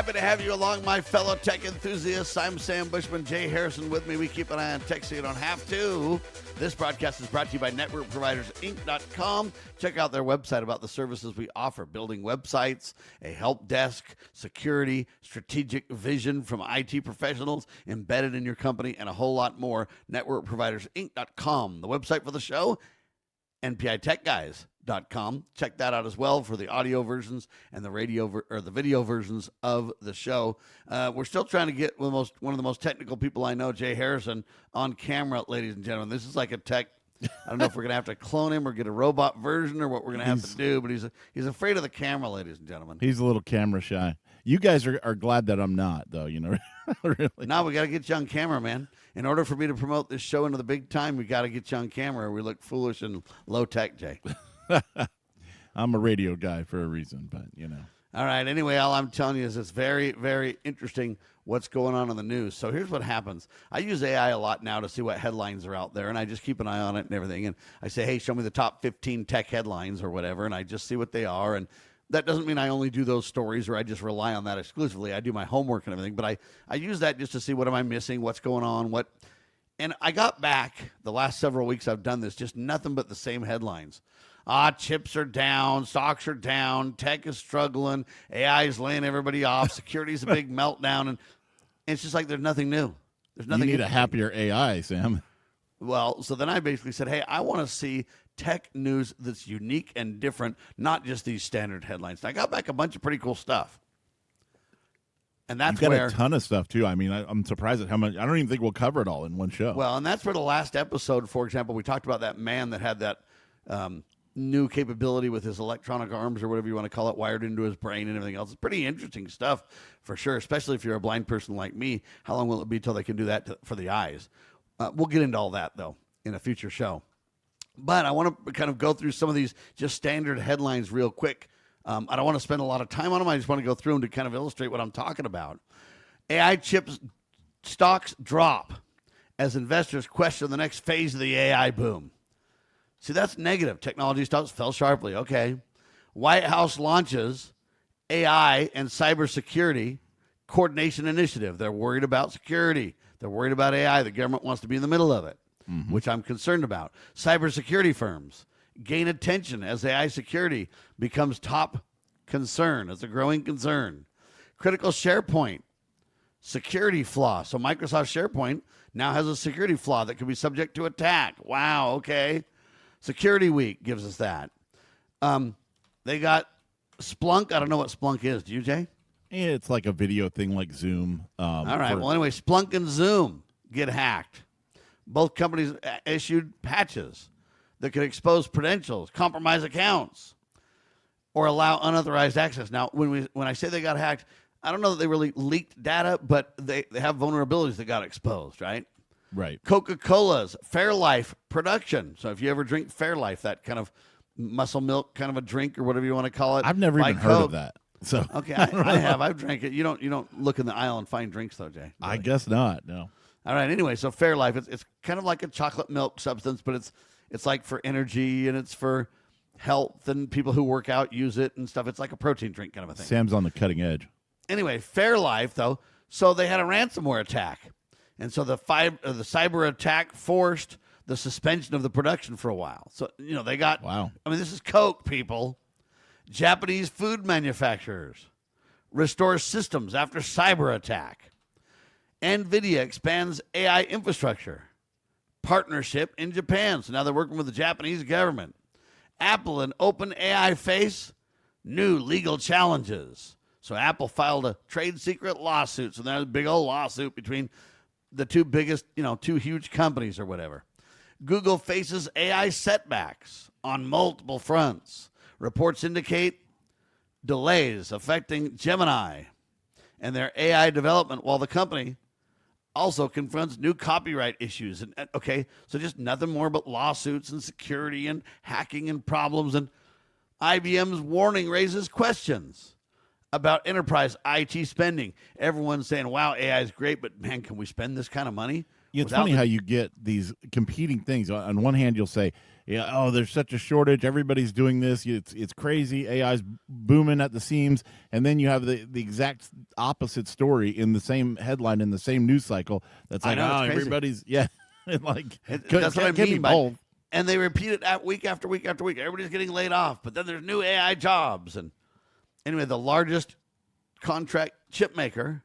Happy to have you along, my fellow tech enthusiasts. I'm Sam Bushman, Jay Harrison with me. We keep an eye on tech so you don't have to. This broadcast is brought to you by NetworkProvidersInc.com. Check out their website about the services we offer: building websites, a help desk, security, strategic vision from IT professionals embedded in your company, and a whole lot more. NetworkProvidersInc.com, the website for the show. NPITechGuys.com. Check that out as well for the audio versions and the the video versions of the show. We're still trying to get one of the most technical people I know, Jay Harrison, on camera, ladies and gentlemen. This is like a tech. I don't know if we're going to have to clone him or get a robot version or what we're going to have to do, but he's afraid of the camera, ladies and gentlemen. He's a little camera shy. You guys are glad that I'm not, though, really. Now we got to get you on camera, man. In order for me to promote this show into the big time, we got to get you on camera or we look foolish and low tech, Jay. I'm a radio guy for a reason, but, All right. Anyway, all I'm telling you is it's very, very interesting what's going on in the news. So here's what happens. I use AI a lot now to see what headlines are out there, and I just keep an eye on it and everything. And I say, hey, show me the top 15 tech headlines or whatever, and I just see what they are. And that doesn't mean I only do those stories or I just rely on that exclusively. I do my homework and everything, but I use that just to see what am I missing, what's going on, what. And I got back the last several weeks I've done this, just nothing but the same headlines. Chips are down, stocks are down, tech is struggling, AI is laying everybody off, security's a big meltdown, and it's just like there's nothing new. There's nothing. You need a happier AI, Sam. Well, so then I basically said, hey, I want to see tech news that's unique and different, not just these standard headlines. And I got back a bunch of pretty cool stuff. And that's You've got a ton of stuff, too. I mean, I'm surprised at how much. I don't even think we'll cover it all in one show. Well, and that's where the last episode, for example, we talked about that man that had that new capability with his electronic arms or whatever you want to call it, wired into his brain and everything else. It's pretty interesting stuff for sure, especially if you're a blind person like me. How long will it be till they can do that for the eyes? We'll get into all that, though, in a future show. But I want to kind of go through some of these just standard headlines real quick. I don't want to spend a lot of time on them. I just want to go through them to kind of illustrate what I'm talking about. AI chips stocks drop as investors question the next phase of the AI boom. See, that's negative. Technology stocks fell sharply. Okay. White House launches AI and cybersecurity coordination initiative. They're worried about security. They're worried about AI. The government wants to be in the middle of it, which I'm concerned about. Cybersecurity firms gain attention as AI security becomes top concern. It's a growing concern. Critical SharePoint security flaw. So Microsoft SharePoint now has a security flaw that could be subject to attack. Wow, okay. Security Week gives us that. They got Splunk. I don't know what Splunk is. Do you, Jay? Yeah, it's like a video thing like Zoom. All right. Well, anyway, Splunk and Zoom get hacked. Both companies issued patches that could expose credentials, compromise accounts, or allow unauthorized access. Now, when I say they got hacked, I don't know that they really leaked data, but they have vulnerabilities that got exposed, right? Right. Coca-Cola's Fairlife production. So if you ever drink Fairlife, that kind of muscle milk kind of a drink or whatever you want to call it. I've never even heard of that. So okay, I have. I've drank it. You don't look in the aisle and find drinks though, Jay. Really. I guess not. No. All right. Anyway, so Fairlife, it's kind of like a chocolate milk substance, but it's like for energy and it's for health and people who work out use it and stuff. It's like a protein drink kind of a thing. Sam's on the cutting edge. Anyway, Fairlife though, so they had a ransomware attack. And so the cyber attack forced the suspension of the production for a while. So, they got, wow. I mean, this is Coke, people. Japanese food manufacturers restore systems after cyber attack. NVIDIA expands AI infrastructure. Partnership in Japan. So now they're working with the Japanese government. Apple and OpenAI face new legal challenges. So Apple filed a trade secret lawsuit. So there's a big old lawsuit between the two biggest, two huge companies or whatever. Google faces AI setbacks on multiple fronts. Reports indicate delays affecting Gemini and their AI development, while the company also confronts new copyright issues. And okay, so just nothing more but lawsuits and security and hacking and problems. And IBM's warning raises questions about enterprise IT spending. Everyone's saying, wow, AI is great, but man, can we spend this kind of money? Yeah, it's funny how you get these competing things. On one hand, you'll say yeah, oh, there's such a shortage. Everybody's doing this. It's crazy. AI's booming at the seams. And then you have the exact opposite story in the same headline in the same news cycle. That's I like, know, it's oh, crazy. everybody's, yeah. Like, That's what I can't be mean by both. and they repeat it at week after week after week. Everybody's getting laid off, but then there's new AI jobs. And anyway, the largest contract chip maker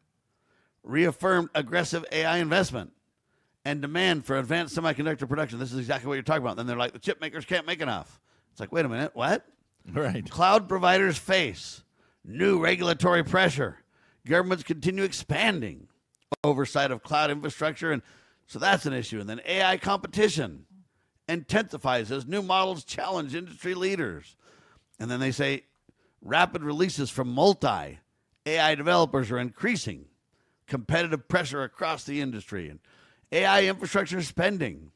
reaffirmed aggressive AI investment and demand for advanced semiconductor production. This is exactly what you're talking about. Then they're like, the chip makers can't make enough. It's like, wait a minute, what? Right. Cloud providers face new regulatory pressure. Governments continue expanding oversight of cloud infrastructure, and so that's an issue. And then AI competition intensifies as new models challenge industry leaders. And then they say rapid releases from multi AI developers are increasing competitive pressure across the industry. And AI infrastructure spending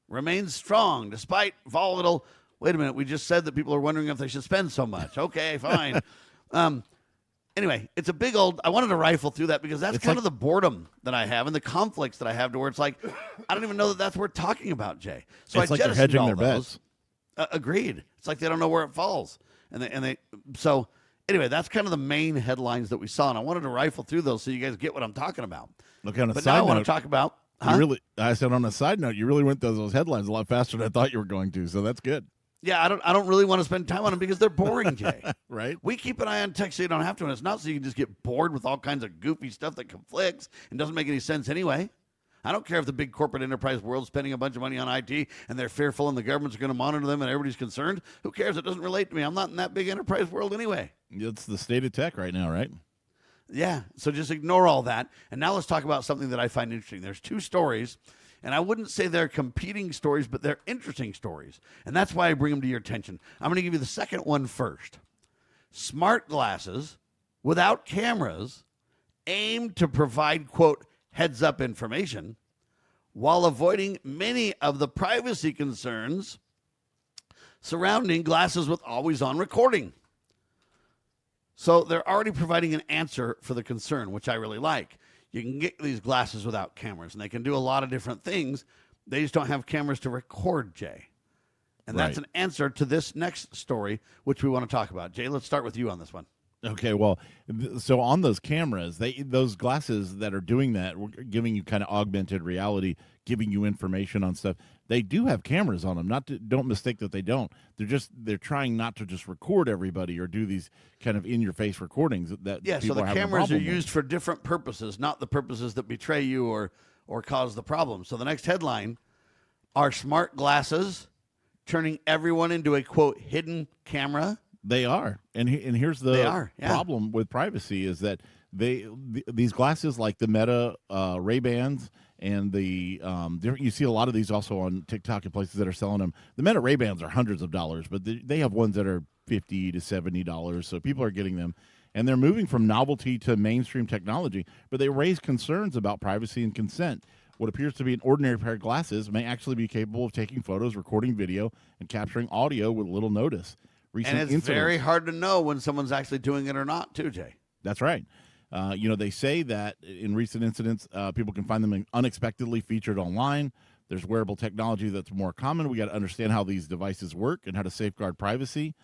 remains strong despite volatile. Wait a minute, we just said that people are wondering if they should spend so much. Okay, fine. Anyway, it's a big old. I wanted to rifle through that because that's kind of the boredom that I have and the conflicts that I have to where it's like, I don't even know that that's worth talking about, Jay. So It's I like they're jettisoned hedging all their those. bets. Agreed. It's like they don't know where it falls, and they. So anyway, that's kind of the main headlines that we saw, and I wanted to rifle through those so you guys get what I'm talking about. Okay, on a But side now I note, want to talk about. I said on a side note, you really went through those headlines a lot faster than I thought you were going to, so that's good. Yeah, I don't really want to spend time on them because they're boring, Jay. Right? We keep an eye on tech so you don't have to, and it's not so you can just get bored with all kinds of goofy stuff that conflicts and doesn't make any sense anyway. I don't care if the big corporate enterprise world's spending a bunch of money on IT and they're fearful and the government's going to monitor them and everybody's concerned. Who cares? It doesn't relate to me. I'm not in that big enterprise world anyway. It's the state of tech right now, right? Yeah, so just ignore all that. And now let's talk about something that I find interesting. There's two stories, and I wouldn't say they're competing stories, but they're interesting stories. And that's why I bring them to your attention. I'm going to give you the second one first. Smart glasses without cameras aim to provide, quote, heads-up information while avoiding many of the privacy concerns surrounding glasses with always-on recording. So they're already providing an answer for the concern, which I really like. You can get these glasses without cameras, and they can do a lot of different things. They just don't have cameras to record, Jay. And that's an answer to this next story, which we want to talk about. Jay, let's start with you on this one. Okay, well, so on those cameras, those glasses that are doing that, giving you kind of augmented reality, giving you information on stuff. They do have cameras on them. Don't mistake that they don't. They're trying not to just record everybody or do these kind of in your face recordings that so the cameras are used for different purposes, not the purposes that betray you or cause the problem. So the next headline: are smart glasses turning everyone into a, quote, hidden camera? They are, and here's the problem with privacy is that these glasses like the Meta Ray-Bans and the you see a lot of these also on TikTok and places that are selling them. The Meta Ray-Bans are hundreds of dollars, but they have ones that are $50 to $70, so people are getting them, and they're moving from novelty to mainstream technology, but they raise concerns about privacy and consent. What appears to be an ordinary pair of glasses may actually be capable of taking photos, recording video, and capturing audio with little notice. And it's very hard to know when someone's actually doing it or not, too, Jay. That's right. They say that in recent incidents, people can find them unexpectedly featured online. There's wearable technology that's more common. We got to understand how these devices work and how to safeguard privacy.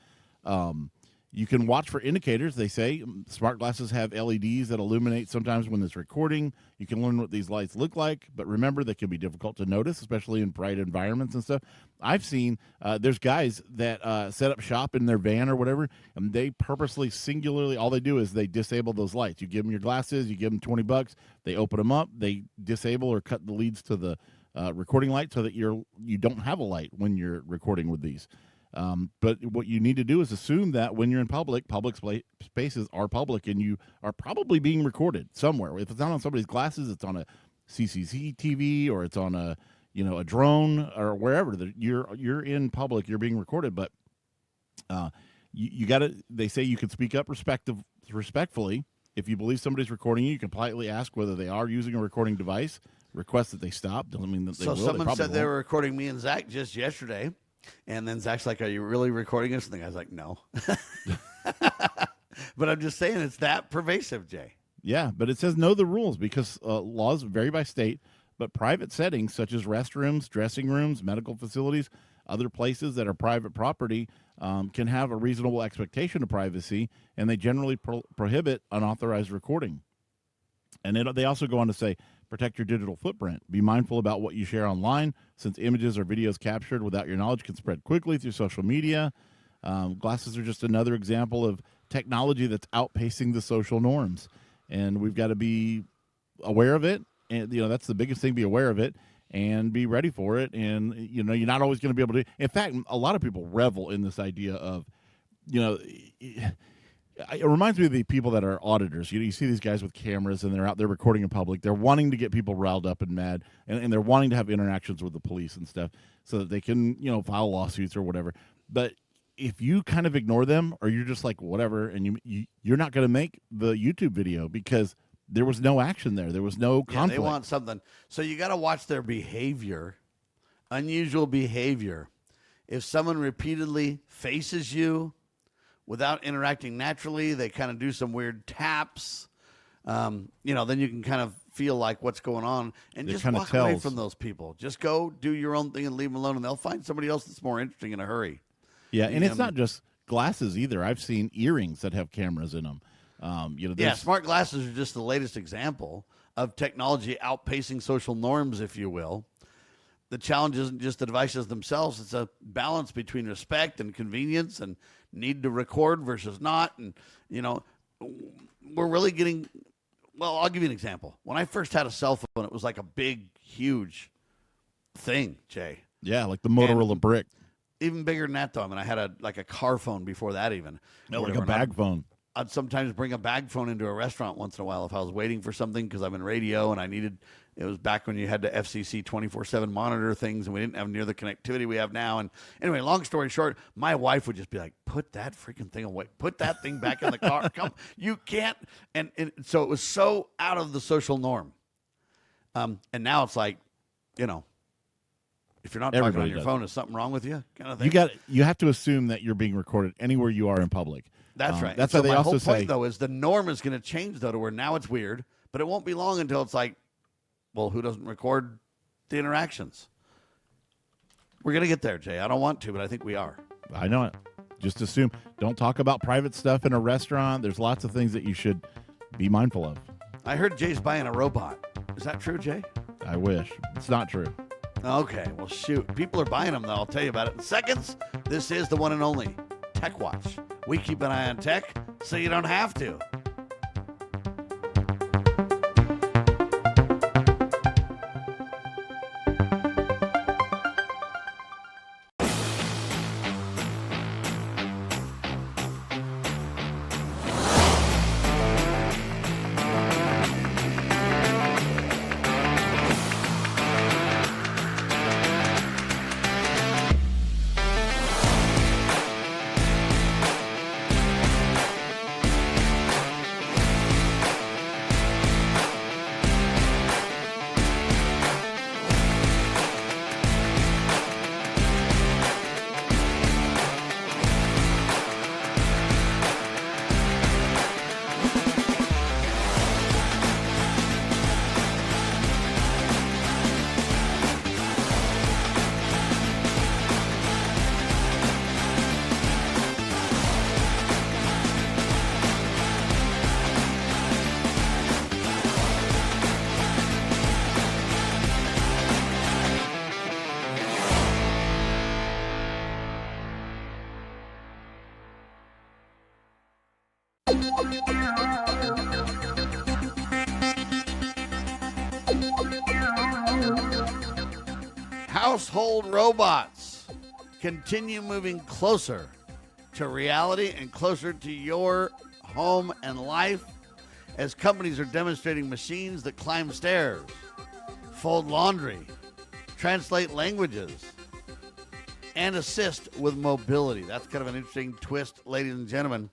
You can watch for indicators. They say smart glasses have LEDs that illuminate sometimes when it's recording. You can learn what these lights look like, but remember they can be difficult to notice, especially in bright environments and stuff. I've seen there's guys that set up shop in their van or whatever, and they purposely, singularly, all they do is they disable those lights. You give them your glasses, you give them $20, they open them up, they disable or cut the leads to the recording light so that you don't have a light when you're recording with these. But what you need to do is assume that when you're in public spaces are public, and you are probably being recorded somewhere. If it's not on somebody's glasses, it's on a CCTV or it's on a drone or wherever. You're in public, you're being recorded. But you got to. They say you can speak up respectfully. If you believe somebody's recording you, you can politely ask whether they are using a recording device. Request that they stop. Doesn't mean that they will. So someone said they were recording me and Zach just yesterday. And then Zach's like, are you really recording us? And the guy's like, no. But I'm just saying it's that pervasive, Jay. Yeah, but it says know the rules because laws vary by state. But private settings such as restrooms, dressing rooms, medical facilities other places that are private property can have a reasonable expectation of privacy, and they generally prohibit unauthorized recording. And they also go on to say, protect your digital footprint. Be mindful about what you share online, since images or videos captured without your knowledge can spread quickly through social media. Glasses are just another example of technology that's outpacing the social norms, and we've got to be aware of it. And that's the biggest thing: be aware of it and be ready for it. And you're not always going to be able to. In fact, a lot of people revel in this idea of, it reminds me of the people that are auditors. You see these guys with cameras, and they're out there recording in public. They're wanting to get people riled up and mad, and they're wanting to have interactions with the police and stuff so that they can, file lawsuits or whatever. But if you kind of ignore them, or you're just like, whatever, and you're not going to make the YouTube video because there was no action there. There was no conflict. They want something. So you got to watch their behavior, unusual behavior. If someone repeatedly faces you, without interacting naturally, they kind of do some weird taps. Then you can kind of feel like what's going on, and just walk away from those people. Just go do your own thing and leave them alone, and they'll find somebody else that's more interesting in a hurry. Yeah, and it's not just glasses either. I've seen earrings that have cameras in them. Smart glasses are just the latest example of technology outpacing social norms, if you will. The challenge isn't just the devices themselves. It's a balance between respect and convenience and need to record versus not. And, we're really getting, well, I'll give you an example. When I first had a cell phone, it was like a big, huge thing, Jay. Yeah, like the Motorola Brick. Even bigger than that, though. I mean, I had a car phone before that even. No, like a bag phone. I'd sometimes bring a bag phone into a restaurant once in a while if I was waiting for something because I'm in radio and I needed – it was back when you had to FCC 24/7 monitor things, and we didn't have near the connectivity we have now. And anyway, long story short, my wife would just be like, put that freaking thing away. Put that thing back in the car. Come, you can't. And so it was so out of the social norm. And now it's like, if you're not talking on your phone, is something wrong with you? Kind of thing. You have to assume that you're being recorded anywhere you are in public. That's right. That's why they also say. My whole point, though, is the norm is going to change, though, to where now it's weird, but it won't be long until it's like, well, who doesn't record the interactions? We're going to get there, Jay. I don't want to, but I think we are. I know it. Just assume. Don't talk about private stuff in a restaurant. There's lots of things that you should be mindful of. I heard Jay's buying a robot. Is that true, Jay? I wish. It's not true. Okay, well, shoot. People are buying them, though. I'll tell you about it in seconds. This is the one and only Tech Watch. We keep an eye on tech so you don't have to. Household robots continue moving closer to reality and closer to your home and life as companies are demonstrating machines that climb stairs, fold laundry, translate languages, and assist with mobility. That's kind of an interesting twist, ladies and gentlemen.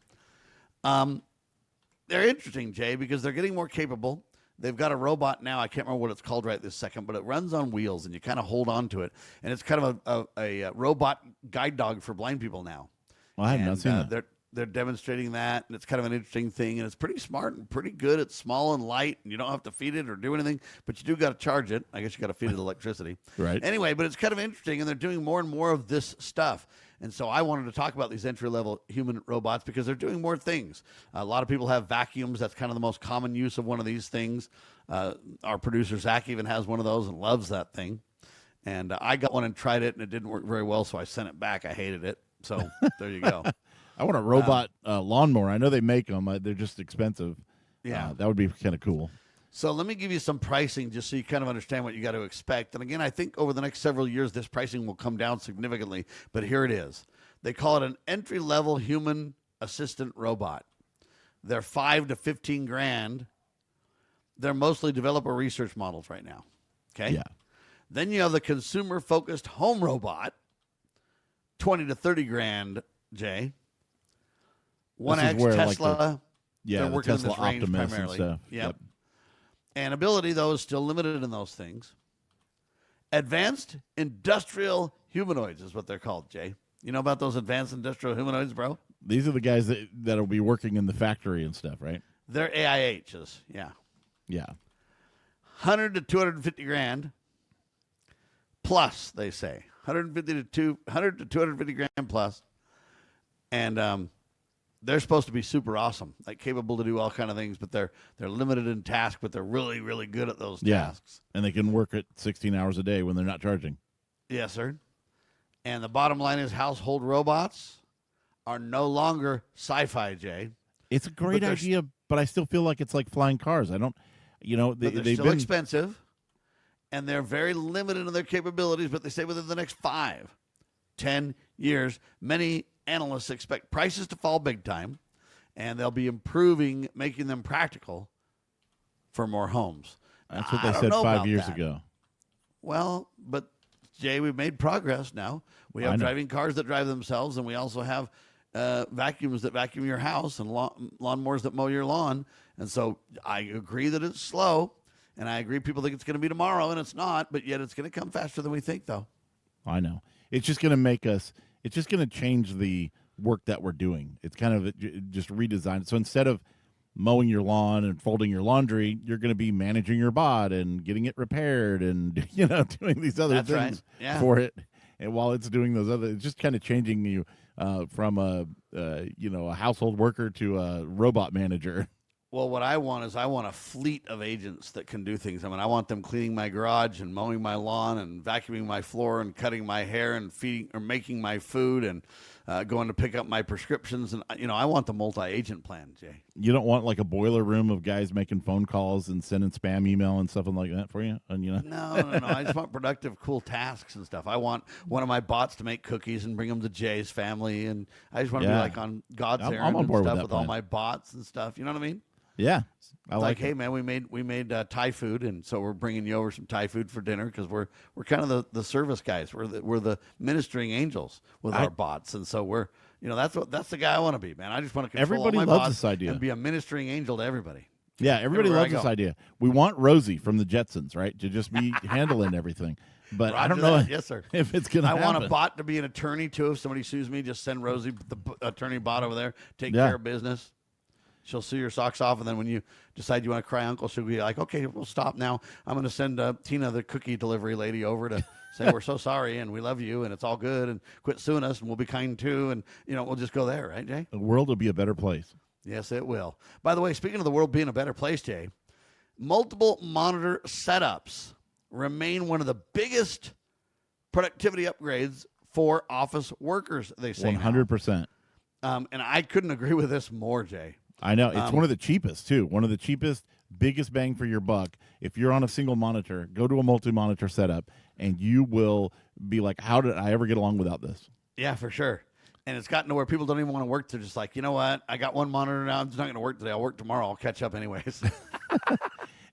They're interesting, Jay, because they're getting more capable. They've got a robot now. I can't remember what it's called right this second, but it runs on wheels, and you kind of hold on to it. And it's kind of a robot guide dog for blind people now. Well, I have not seen that. they're demonstrating that, and it's kind of an interesting thing, and it's pretty smart and pretty good. It's small and light, and you don't have to feed it or do anything, but you do got to charge it. I guess you got to feed it electricity. Right. Anyway, but it's kind of interesting, and they're doing more and more of this stuff. And so I wanted to talk about these entry-level human robots because they're doing more things. A lot of people have vacuums. That's kind of the most common use of one of these things. Our producer, Zach, even has one of those and loves that thing. And I got one and tried it, and it didn't work very well, so I sent it back. I hated it. So there you go. I want a robot lawnmower. I know they make them. They're just expensive. Yeah. That would be kind of cool. So let me give you some pricing just so you kind of understand what you got to expect. And again, I think over the next several years, this pricing will come down significantly. But here it is. They call it an entry-level human assistant robot. They're $5 to $15,000. They're mostly developer research models right now. Okay? Yeah. Then you have the consumer-focused home robot, $20 to $30,000, Jay. One This is X where, Tesla. Yeah, they're the working in Tesla this range Optimus primarily. and stuff. Yep. And ability, though, is still limited in those things. Advanced industrial humanoids is what they're called, Jay. You know about those advanced industrial humanoids, bro? These are the guys that'll be working in the factory and stuff, right? They're AIHs, yeah. Yeah. 100 to 250 grand plus, they say. 100 to 250 grand plus. And they're supposed to be super awesome, like capable to do all kind of things, but they're limited in task, but they're really, really good at those tasks. And they can work at 16 hours a day when they're not charging. Yes, sir. And the bottom line is household robots are no longer sci-fi, Jay. It's a great idea, but I still feel like it's like flying cars. I don't, They're still expensive, and they're very limited in their capabilities, but they say within the next 5-10 years, many analysts expect prices to fall big time, and they'll be improving, making them practical for more homes. That's what they said 5 years ago. Well, but Jay, we've made progress now. We have driving cars that drive themselves, and we also have vacuums that vacuum your house and lawnmowers that mow your lawn. And so I agree that it's slow, and I agree people think it's going to be tomorrow, and it's not, but yet it's going to come faster than we think, though. I know. It's just going to it's just going to change the work that we're doing. It's kind of just redesigned. So instead of mowing your lawn and folding your laundry, you're going to be managing your bot and getting it repaired and, doing these other things for it. And while it's doing those it's just kind of changing you from a household worker to a robot manager. Well, what I want is a fleet of agents that can do things. I mean, I want them cleaning my garage and mowing my lawn and vacuuming my floor and cutting my hair and feeding or making my food and going to pick up my prescriptions. And, I want the multi-agent plan, Jay. You don't want like a boiler room of guys making phone calls and sending spam email and stuff like that for you? And, No. I just want productive, cool tasks and stuff. I want one of my bots to make cookies and bring them to Jay's family. And I just want to be like on God's errand I'm on and board stuff with with all my bots and stuff. You know what I mean? Yeah. I like hey man, we made Thai food, and so we're bringing you over some Thai food for dinner because we're kind of the service guys. We're the ministering angels with our bots, and so we're that's the guy I want to be, man. I just want to control everybody all my loves bots this idea and be a ministering angel to everybody. Yeah, everybody loves this idea. We want Rosie from the Jetsons, right, to just be handling everything. But I don't know yes, sir. if it's going to happen. I want a bot to be an attorney too. If somebody sues me, just send Rosie, the attorney bot, over there, take care of business. She'll sue your socks off, and then when you decide you want to cry uncle, she'll be like, okay, we'll stop now. I'm going to send Tina, the cookie delivery lady, over to say we're so sorry, and we love you, and it's all good, and quit suing us, and we'll be kind too, and, we'll just go there, right, Jay? The world will be a better place. Yes, it will. By the way, speaking of the world being a better place, Jay, multiple monitor setups remain one of the biggest productivity upgrades for office workers, they say 100%. And I couldn't agree with this more, Jay. I know. It's one of the cheapest, too. One of the cheapest, biggest bang for your buck. If you're on a single monitor, go to a multi-monitor setup, and you will be like, how did I ever get along without this? Yeah, for sure. And it's gotten to where people don't even want to work. They're just like, you know what? I got one monitor now. I'm just not going to work today. I'll work tomorrow. I'll catch up anyways.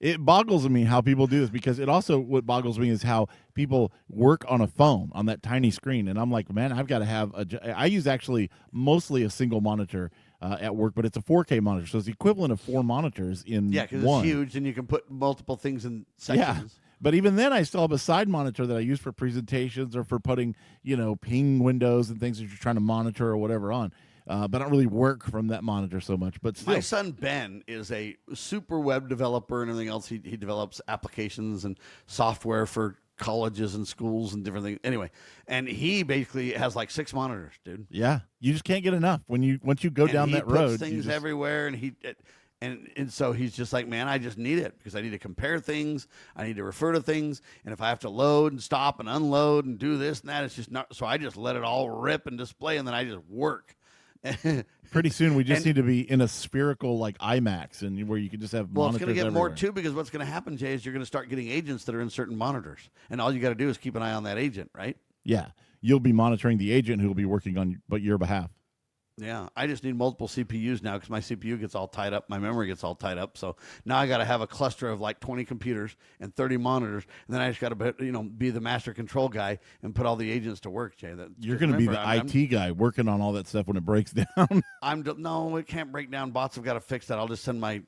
It boggles me how people do this, because it also, what boggles me is how people work on a phone on that tiny screen. And I'm like, man, I've got to have I use actually mostly a single monitor at work, but it's a 4K monitor. So it's the equivalent of 4 monitors in one. Yeah, because it's huge and you can put multiple things in sections. Yeah. But even then, I still have a side monitor that I use for presentations or for putting, ping windows and things that you're trying to monitor or whatever on. but I don't really work from that monitor so much. But still, My son Ben is a super web developer and everything else. He develops applications and software for colleges and schools and different things. Anyway, and he basically has like 6 monitors, dude. yeah, you just can't get enough once you go And down he that puts road. things everywhere, and so he's just like, man, I just need it because I need to compare things, I need to refer to things, and if I have to load and stop and unload and do this and that, it's just not. So I just let it all rip and display, and then I just work. Pretty soon, we just need to be in a spherical like IMAX, and where you can just have Well, monitors it's going to get everywhere. more too, because what's going to happen, Jay, is you're going to start getting agents that are in certain monitors, and all you got to do is keep an eye on that agent, right? Yeah, you'll be monitoring the agent who will be working on your behalf. Yeah, I just need multiple CPUs now because my CPU gets all tied up, my memory gets all tied up. So now I got to have a cluster of like 20 computers and 30 monitors, and then I just got to be the master control guy and put all the agents to work. Jay, You're going to be the IT guy working on all that stuff when it breaks down. No, it can't break down. Bots have got to fix that. I'll just send my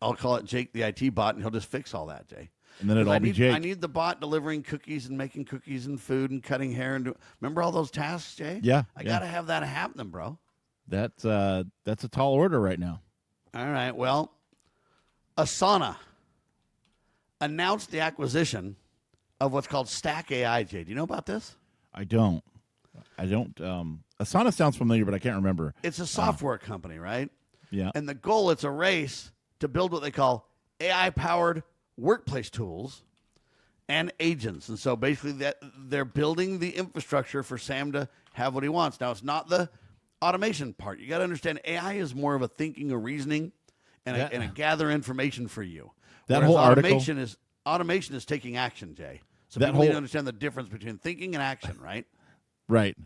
I'll call it Jake the IT bot, and he'll just fix all that, Jay. And then it'll all be Jake. I need the bot delivering cookies and making cookies and food and cutting hair and remember all those tasks, Jay? Yeah, I got to have that happening, bro. That's a tall order right now. All right. Well, Asana announced the acquisition of what's called Stack AI. Jay, do you know about this? I don't. Asana sounds familiar, but I can't remember. It's a software company, right? Yeah. And the goal, it's a race to build what they call AI-powered workplace tools and agents. And so basically they're building the infrastructure for Sam to have what he wants. Now, it's not the automation part. You got to understand AI is more of a thinking, a reasoning, and a gather information for you. That Whereas whole article automation is taking action, Jay. So that people whole, need to understand the difference between thinking and action, right? Right.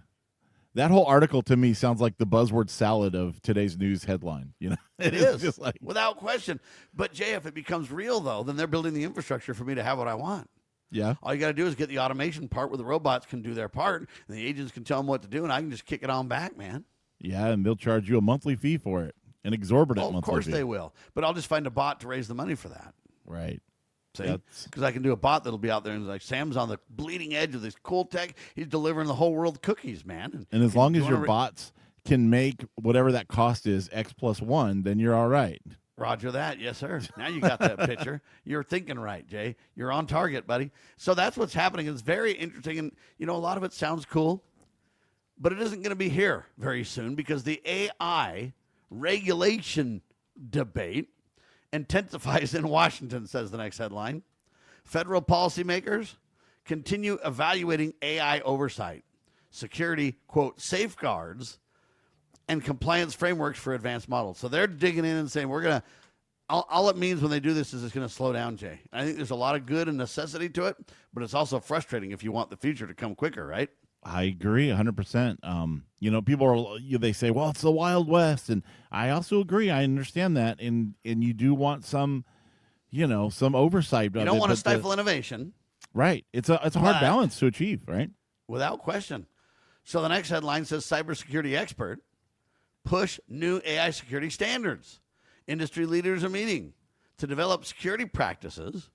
That whole article to me sounds like the buzzword salad of today's news headline. It is just like, without question. But Jay, if it becomes real though, then they're building the infrastructure for me to have what I want. Yeah. All you got to do is get the automation part where the robots can do their part, and the agents can tell them what to do, and I can just kick it on back, man. Yeah, and they'll charge you a monthly fee for it, an exorbitant monthly fee. Of course they will, but I'll just find a bot to raise the money for that. Right. See, because I can do a bot that'll be out there and like Sam's on the bleeding edge of this cool tech. He's delivering the whole world cookies, man. And as long as your bots can make whatever that cost is X+1, then you're all right. Roger that. Yes, sir. Now you got that picture. You're thinking right, Jay. You're on target, buddy. So that's what's happening. It's very interesting. And, a lot of it sounds cool, but it isn't going to be here very soon because the AI regulation debate intensifies in Washington, says the next headline. Federal policymakers continue evaluating AI oversight, security, quote, safeguards, and compliance frameworks for advanced models. So they're digging in and saying, all it means when they do this is it's going to slow down, Jay. I think there's a lot of good and necessity to it, but it's also frustrating if you want the future to come quicker, right? I agree 100%. People they say, well, it's the Wild West. And I also agree. I understand that. And you do want some oversight. You don't want to stifle innovation. Right. It's a hard balance to achieve, right? Without question. So the next headline says cybersecurity expert push new AI security standards. Industry leaders are meeting to develop security practices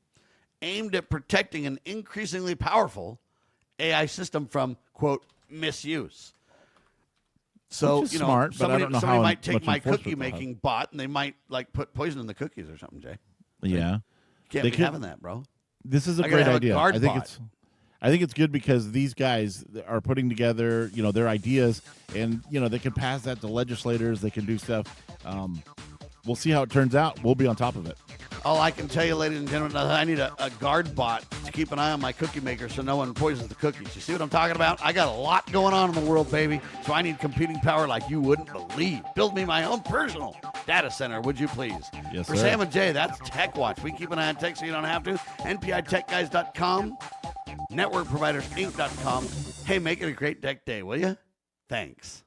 aimed at protecting an increasingly powerful AI system from, quote, misuse. So, smart, somebody might take my cookie have. making bot and they might put poison in the cookies or something, Jay. Yeah. Can't be having that, bro. This is a great idea. I think it's good because these guys are putting together, their ideas, and they can pass that to legislators. They can do stuff. We'll see how it turns out. We'll be on top of it. All I can tell you, ladies and gentlemen, I need a guard bot to keep an eye on my cookie maker so no one poisons the cookies. You see what I'm talking about? I got a lot going on in the world, baby. So I need computing power like you wouldn't believe. Build me my own personal data center, would you please? Yes, For sir. Sam and Jay, that's Tech Watch. We keep an eye on tech so you don't have to. NPITechGuys.com, NetworkProvidersInc.com. Hey, make it a great tech day, will you? Thanks.